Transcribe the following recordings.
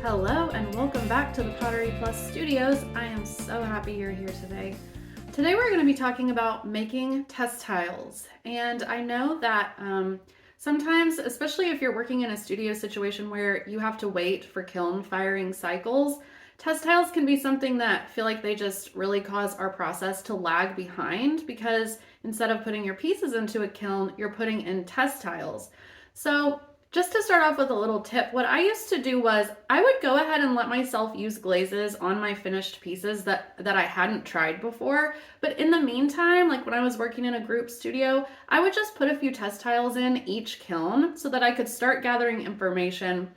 Hello and welcome back to the Pottery Plus Studios. I am so happy you're here today. Today we're going to be talking about making test tiles. And I know that sometimes, especially if you're working in a studio situation where you have to wait for kiln firing cycles, test tiles can be something that feel like they just really cause our process to lag behind because instead of putting your pieces into a kiln, you're putting in test tiles. So just to start off with a little tip, what I used to do was I would go ahead and let myself use glazes on my finished pieces that I hadn't tried before. But in the meantime, like when I was working in a group studio, I would just put a few test tiles in each kiln so that I could start gathering information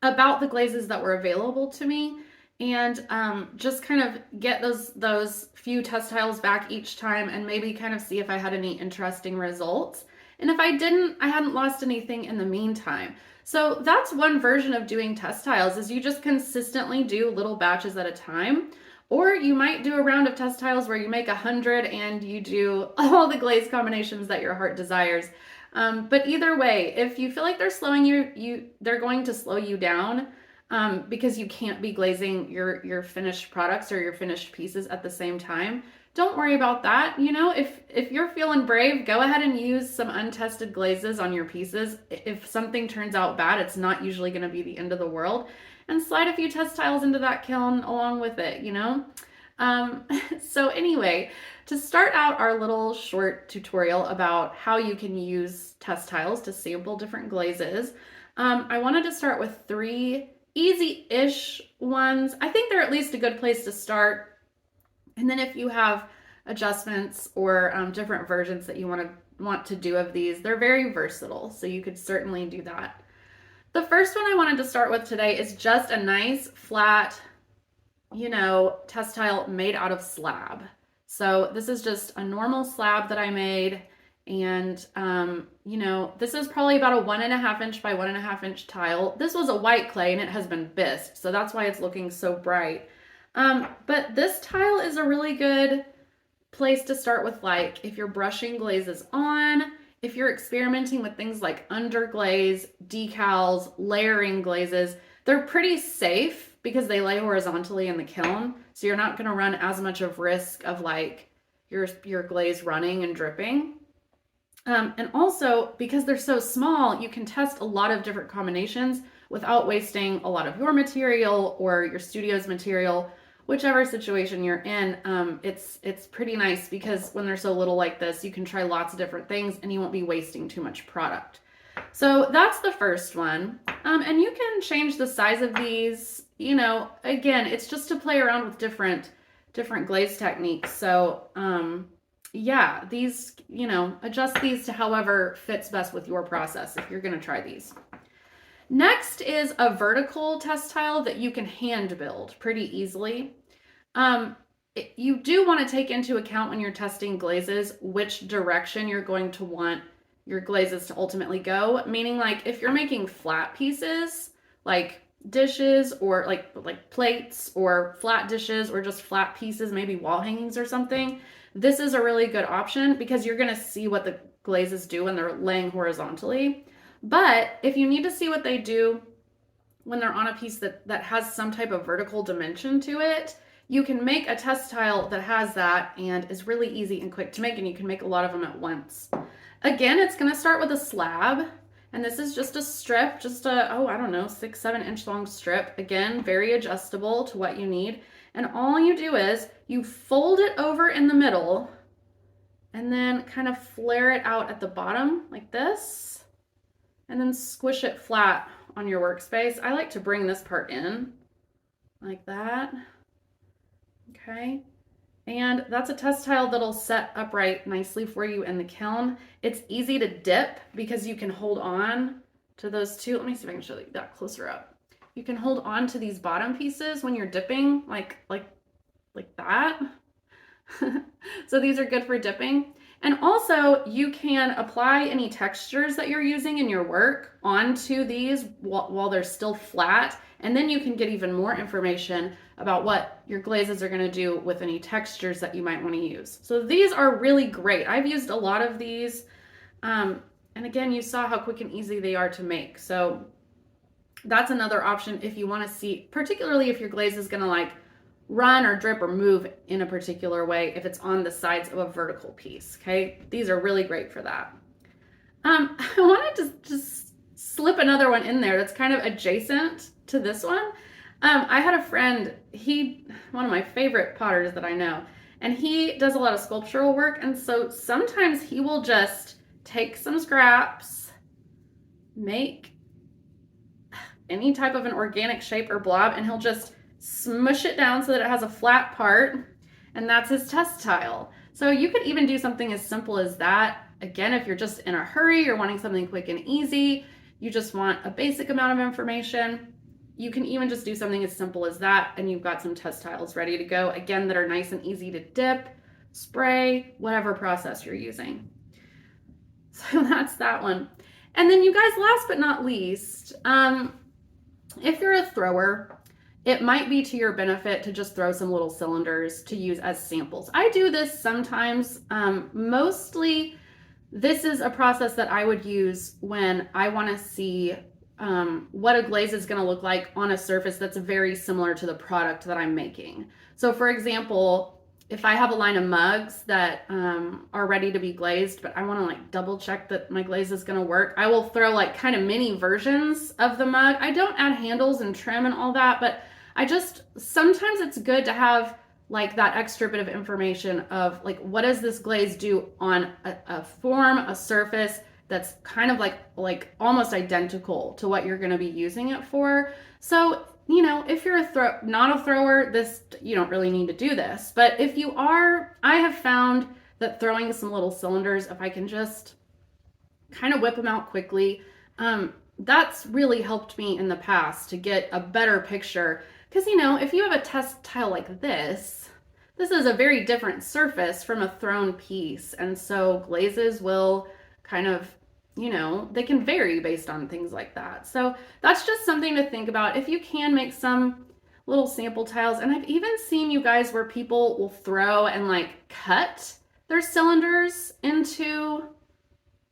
about the glazes that were available to me and just kind of get those few test tiles back each time and maybe kind of see if I had any interesting results. And if I didn't, I hadn't lost anything in the meantime. So that's one version of doing test tiles is you just consistently do little batches at a time. Or you might do a round of test tiles where you make 100 and you do all the glaze combinations that your heart desires. But either way, if you feel like they're slowing they're going to slow you down because you can't be glazing your finished products or your finished pieces at the same time. Don't worry about that. You know, if you're feeling brave, go ahead and use some untested glazes on your pieces. If something turns out bad, it's not usually going to be the end of the world. And slide a few test tiles into that kiln along with it, you know? So anyway, to start out our little short tutorial about how you can use test tiles to sample different glazes, I wanted to start with 3 easy-ish ones. I think they're at least a good place to start. And then if you have adjustments or different versions that you want to do of these, they're very versatile, so you could certainly do that. The first one I wanted to start with today is just a nice flat, test tile made out of slab. So this is just a normal slab that I made, and this is probably about a 1.5 inch by 1.5 inch tile. This was a white clay and it has been bisqued, so that's why it's looking so bright. But this tile is a really good place to start with, like if you're brushing glazes on, if you're experimenting with things like underglaze, decals, layering glazes. They're pretty safe because they lay horizontally in the kiln, so you're not going to run as much of risk of like your glaze running and dripping. And also, because they're so small, you can test a lot of different combinations without wasting a lot of your material or your studio's material. Whichever situation you're in, it's pretty nice because when they're so little like this, you can try lots of different things and you won't be wasting too much product. So that's the first one. And you can change the size of these, again, it's just to play around with different glaze techniques. So yeah, these, adjust these to however fits best with your process if you're going to try these. Next is a vertical test tile that you can hand build pretty easily. You do want to take into account when you're testing glazes which direction you're going to want your glazes to ultimately go. Meaning, like if you're making flat pieces, like dishes or like plates or flat dishes or just flat pieces, maybe wall hangings or something, this is a really good option because you're going to see what the glazes do when they're laying horizontally. But if you need to see what they do when they're on a piece that has some type of vertical dimension to it, you can make a test tile that has that and is really easy and quick to make, and you can make a lot of them at once. Again, it's going to start with a slab, and this is just a strip, just a, 6-7 inch long strip. Again, very adjustable to what you need. And all you do is you fold it over in the middle and then kind of flare it out at the bottom like this. And then squish it flat on your workspace. I like to bring this part in like that. Okay. And that's a test tile that'll set upright nicely for you in the kiln. It's easy to dip because you can hold on to those two. Let me see if I can show you that closer up. You can hold on to these bottom pieces when you're dipping like that. So these are good for dipping. And also you can apply any textures that you're using in your work onto these while they're still flat. And then you can get even more information about what your glazes are going to do with any textures that you might want to use. So these are really great. I've used a lot of these. And again, you saw how quick and easy they are to make. So that's another option if you want to see, particularly if your glaze is going to like run or drip or move in a particular way if it's on the sides of a vertical piece. Okay, these are really great for that. I wanted to just slip another one in there that's kind of adjacent to this one. I had a friend, one of my favorite potters that I know, and he does a lot of sculptural work, and so sometimes he will just take some scraps, make any type of an organic shape or blob, and he'll just smush it down so that it has a flat part, and that's his test tile. So you could even do something as simple as that. Again, if you're just in a hurry, you're wanting something quick and easy, you just want a basic amount of information, you can even just do something as simple as that, and you've got some test tiles ready to go, again, that are nice and easy to dip, spray, whatever process you're using. So that's that one. And then you guys, last but not least, if you're a thrower, it might be to your benefit to just throw some little cylinders to use as samples. I do this sometimes. Mostly, this is a process that I would use when I want to see what a glaze is going to look like on a surface that's very similar to the product that I'm making. So for example, if I have a line of mugs that are ready to be glazed, but I want to like double check that my glaze is going to work, I will throw like kind of mini versions of the mug. I don't add handles and trim and all that, but sometimes it's good to have like that extra bit of information of like, what does this glaze do on a form, a surface that's kind of like almost identical to what you're going to be using it for. So, you know, if you're not a thrower, you don't really need to do this. But if you are, I have found that throwing some little cylinders, if I can just kind of whip them out quickly, that's really helped me in the past to get a better picture. Because, you know, if you have a test tile like this is a very different surface from a thrown piece. And so glazes will kind of, you know, they can vary based on things like that. So that's just something to think about. If you can make some little sample tiles, and I've even seen you guys where people will throw and like cut their cylinders into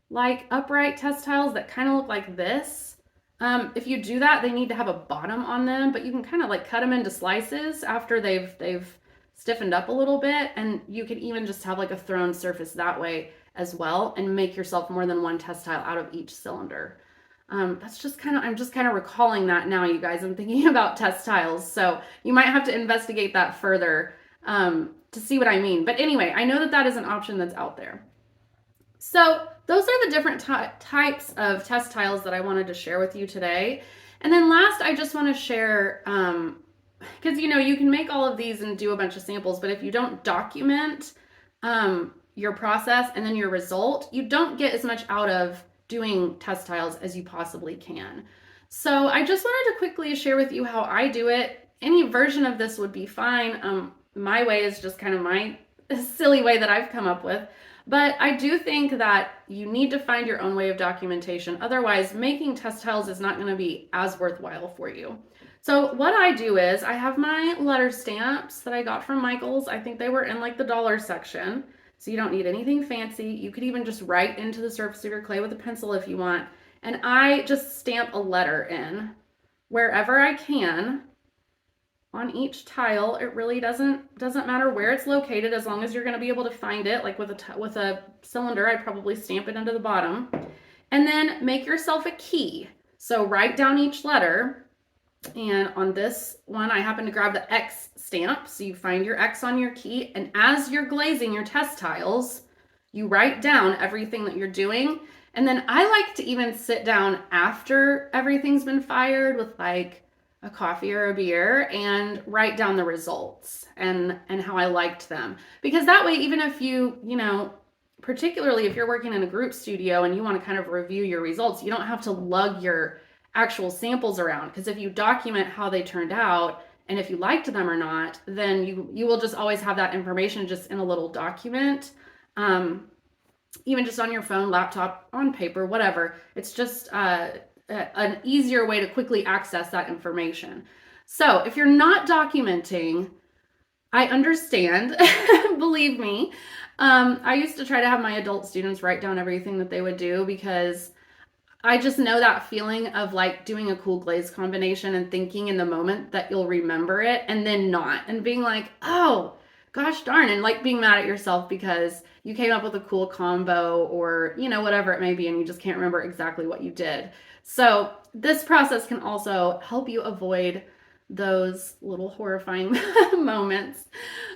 like upright test tiles that kind of look like this. If you do that, they need to have a bottom on them, but you can kind of like cut them into slices after they've stiffened up a little bit, and you can even just have like a thrown surface that way as well and make yourself more than one test tile out of each cylinder. I'm just kind of recalling that now, you guys. I'm thinking about test tiles, so you might have to investigate that further to see what I mean. But anyway, I know that is an option that's out there. So those are the different types of test tiles that I wanted to share with you today. And then last, I just want to share, because you know, you can make all of these and do a bunch of samples, but if you don't document your process and then your result, you don't get as much out of doing test tiles as you possibly can. So I just wanted to quickly share with you how I do it. Any version of this would be fine. My way is just kind of my silly way that I've come up with. But I do think that you need to find your own way of documentation. Otherwise, making test tiles is not going to be as worthwhile for you. So what I do is I have my letter stamps that I got from Michael's. I think they were in like the dollar section. So you don't need anything fancy. You could even just write into the surface of your clay with a pencil if you want. And I just stamp a letter in wherever I can on each tile. It really doesn't matter where it's located, as long as you're going to be able to find it. Like with a cylinder, I'd probably stamp it into the bottom. And then make yourself a key. So write down each letter. And on this one, I happen to grab the X stamp. So you find your X on your key. And as you're glazing your test tiles, you write down everything that you're doing. And then I like to even sit down after everything's been fired with like a coffee or a beer and write down the results and how I liked them. Because that way, even if you know, particularly if you're working in a group studio and you want to kind of review your results, you don't have to lug your actual samples around. Because if you document how they turned out and if you liked them or not, then you will just always have that information just in a little document, even just on your phone, laptop, on paper, whatever. It's just an easier way to quickly access that information. So if you're not documenting, I understand, believe me. I used to try to have my adult students write down everything that they would do because I just know that feeling of like doing a cool glaze combination and thinking in the moment that you'll remember it and then not, and being like, oh, gosh darn, and like being mad at yourself because you came up with a cool combo or, whatever it may be, and you just can't remember exactly what you did. So, this process can also help you avoid those little horrifying moments.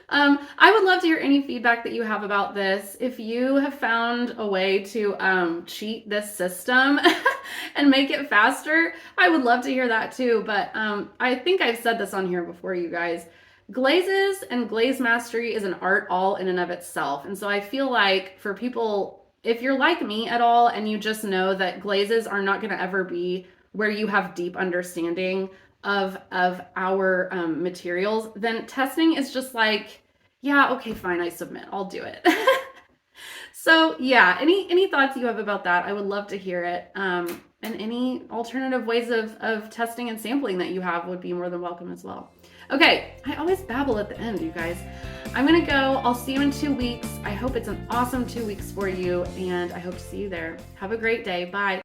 I would love to hear any feedback that you have about this. If you have found a way to cheat this system and make it faster, I would love to hear that too. But I think I've said this on here before, you guys. Glazes and glaze mastery is an art all in and of itself. And so I feel like for people, if you're like me at all and you just know that glazes are not going to ever be where you have deep understanding of our materials, then testing is just like, yeah, okay, fine, I submit, I'll do it. So yeah, any thoughts you have about that, I would love to hear it. And any alternative ways of testing and sampling that you have would be more than welcome as well. Okay, I always babble at the end, you guys. I'm gonna go. I'll see you in 2 weeks. I hope it's an awesome 2 weeks for you, and I hope to see you there. Have a great day. Bye.